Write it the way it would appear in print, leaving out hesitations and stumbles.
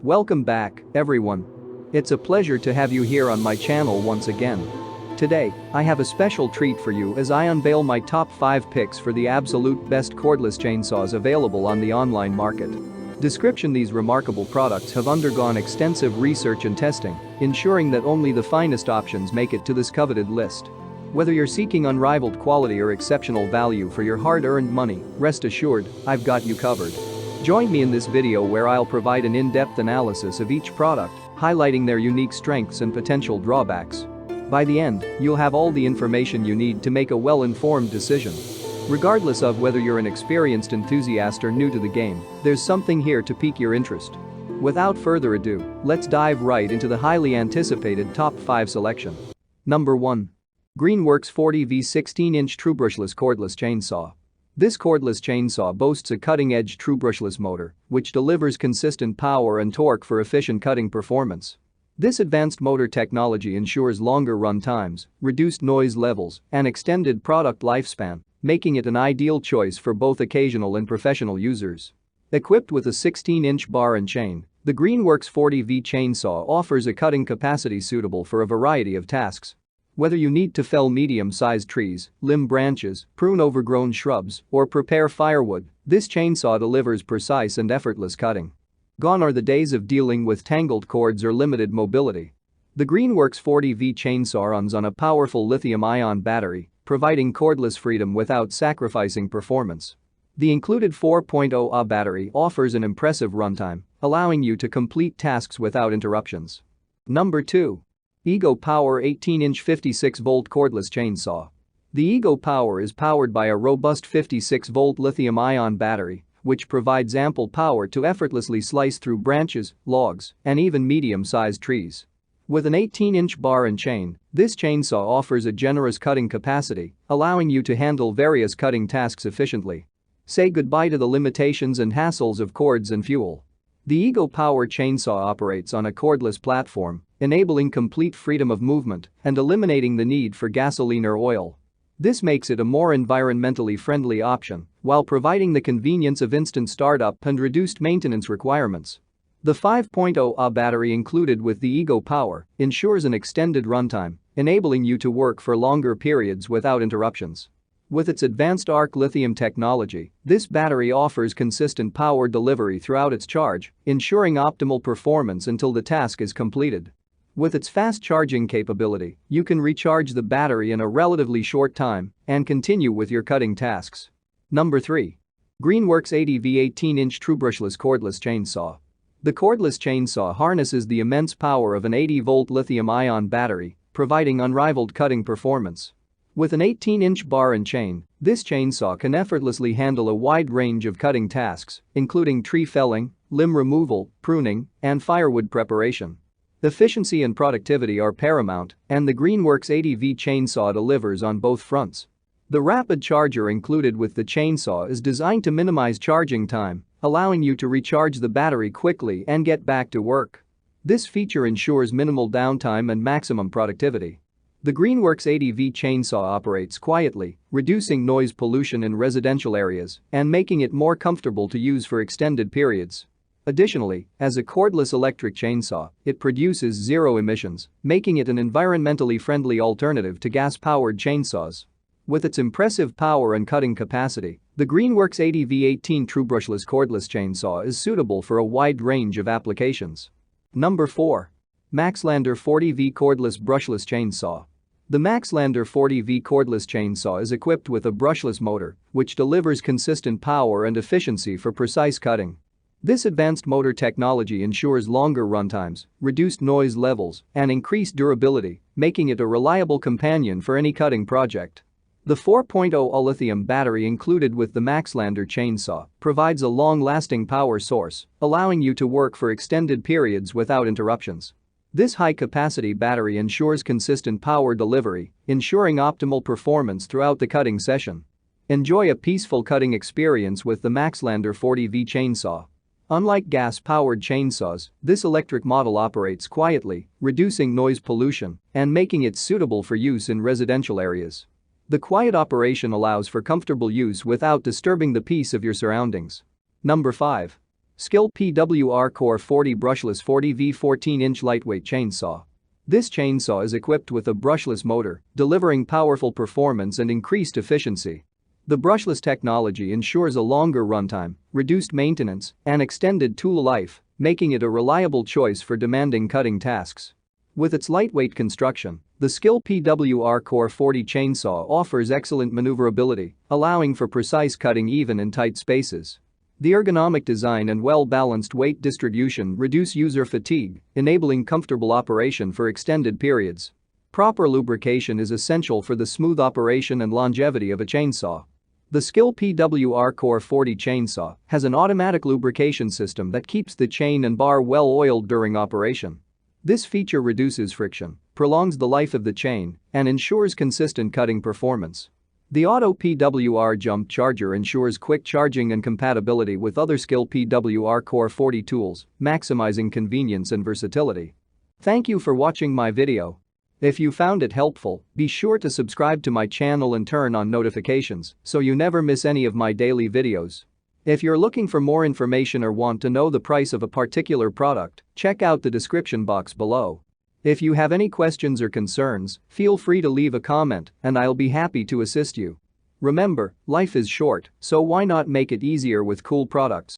Welcome back, everyone. It's a pleasure to have you here on my channel once again. Today, I have a special treat for you as I unveil my top 5 picks for the absolute best cordless chainsaws available on the online market. Description: these remarkable products have undergone extensive research and testing, ensuring that only the finest options make it to this coveted list. Whether you're seeking unrivaled quality or exceptional value for your hard-earned money, rest assured, I've got you covered. Join me in this video where I'll provide an in-depth analysis of each product, highlighting their unique strengths and potential drawbacks. By the end, you'll have all the information you need to make a well-informed decision. Regardless of whether you're an experienced enthusiast or new to the game, there's something here to pique your interest. Without further ado, let's dive right into the highly anticipated top 5 selection. Number 1. Greenworks 40V 16-inch True Brushless Cordless Chainsaw. This cordless chainsaw boasts a cutting-edge true brushless motor, which delivers consistent power and torque for efficient cutting performance. This advanced motor technology ensures longer run times, reduced noise levels, and extended product lifespan, making it an ideal choice for both occasional and professional users. Equipped with a 16-inch bar and chain, the Greenworks 40V chainsaw offers a cutting capacity suitable for a variety of tasks. Whether you need to fell medium-sized trees, limb branches, prune overgrown shrubs, or prepare firewood, this chainsaw delivers precise and effortless cutting. Gone are the days of dealing with tangled cords or limited mobility. The Greenworks 40V chainsaw runs on a powerful lithium-ion battery, providing cordless freedom without sacrificing performance. The included 4.0 Ah battery offers an impressive runtime, allowing you to complete tasks without interruptions. Number 2. Ego Power 18-inch 56-volt cordless chainsaw. The Ego Power is powered by a robust 56-volt lithium-ion battery, which provides ample power to effortlessly slice through branches, logs, and even medium-sized trees. With an 18-inch bar and chain, this chainsaw offers a generous cutting capacity, allowing you to handle various cutting tasks efficiently. Say goodbye to the limitations and hassles of cords and fuel. The Ego Power chainsaw operates on a cordless platform, enabling complete freedom of movement and eliminating the need for gasoline or oil. This makes it a more environmentally friendly option while providing the convenience of instant startup and reduced maintenance requirements. The 5.0 Ah battery included with the Ego Power ensures an extended runtime, enabling you to work for longer periods without interruptions. With its advanced arc lithium technology, this battery offers consistent power delivery throughout its charge, ensuring optimal performance until the task is completed. With its fast charging capability, you can recharge the battery in a relatively short time and continue with your cutting tasks. Number 3. Greenworks 80V 18-inch True Brushless Cordless Chainsaw. The cordless chainsaw harnesses the immense power of an 80-volt lithium-ion battery, providing unrivaled cutting performance. With an 18-inch bar and chain, this chainsaw can effortlessly handle a wide range of cutting tasks, including tree felling, limb removal, pruning, and firewood preparation. Efficiency and productivity are paramount, and the Greenworks 80V chainsaw delivers on both fronts. The rapid charger included with the chainsaw is designed to minimize charging time, allowing you to recharge the battery quickly and get back to work. This feature ensures minimal downtime and maximum productivity. The Greenworks 80V chainsaw operates quietly, reducing noise pollution in residential areas and making it more comfortable to use for extended periods. Additionally, as a cordless electric chainsaw, it produces zero emissions, making it an environmentally friendly alternative to gas-powered chainsaws. With its impressive power and cutting capacity, the Greenworks 80V 18 True Brushless Cordless Chainsaw is suitable for a wide range of applications. Number 4. MAXLANDER 40V Cordless Brushless Chainsaw. The MAXLANDER 40V cordless chainsaw is equipped with a brushless motor, which delivers consistent power and efficiency for precise cutting. This advanced motor technology ensures longer runtimes, reduced noise levels, and increased durability, making it a reliable companion for any cutting project. The 4.0 Ah lithium battery included with the MAXLANDER chainsaw provides a long-lasting power source, allowing you to work for extended periods without interruptions. This high-capacity battery ensures consistent power delivery, ensuring optimal performance throughout the cutting session. Enjoy a peaceful cutting experience with the MAXLANDER 40V chainsaw. Unlike gas-powered chainsaws, this electric model operates quietly, reducing noise pollution and making it suitable for use in residential areas. The quiet operation allows for comfortable use without disturbing the peace of your surroundings. Number 5. SKIL PWR Core 40 Brushless 40V 14-inch lightweight chainsaw. This chainsaw is equipped with a brushless motor, delivering powerful performance and increased efficiency. The brushless technology ensures a longer runtime, reduced maintenance, and extended tool life, making it a reliable choice for demanding cutting tasks. With its lightweight construction, the SKIL PWR Core 40 chainsaw offers excellent maneuverability, allowing for precise cutting even in tight spaces. The ergonomic design and well-balanced weight distribution reduce user fatigue, enabling comfortable operation for extended periods. Proper lubrication is essential for the smooth operation and longevity of a chainsaw. The SKIL PWR Core 40 chainsaw has an automatic lubrication system that keeps the chain and bar well oiled during operation. This feature reduces friction, prolongs the life of the chain, and ensures consistent cutting performance. The Auto PWR Jump Charger ensures quick charging and compatibility with other SKIL PWR Core 40 tools, maximizing convenience and versatility. Thank you for watching my video. If you found it helpful, be sure to subscribe to my channel and turn on notifications so you never miss any of my daily videos. If you're looking for more information or want to know the price of a particular product, check out the description box below. If you have any questions or concerns, feel free to leave a comment and I'll be happy to assist you. Remember, life is short, so why not make it easier with cool products?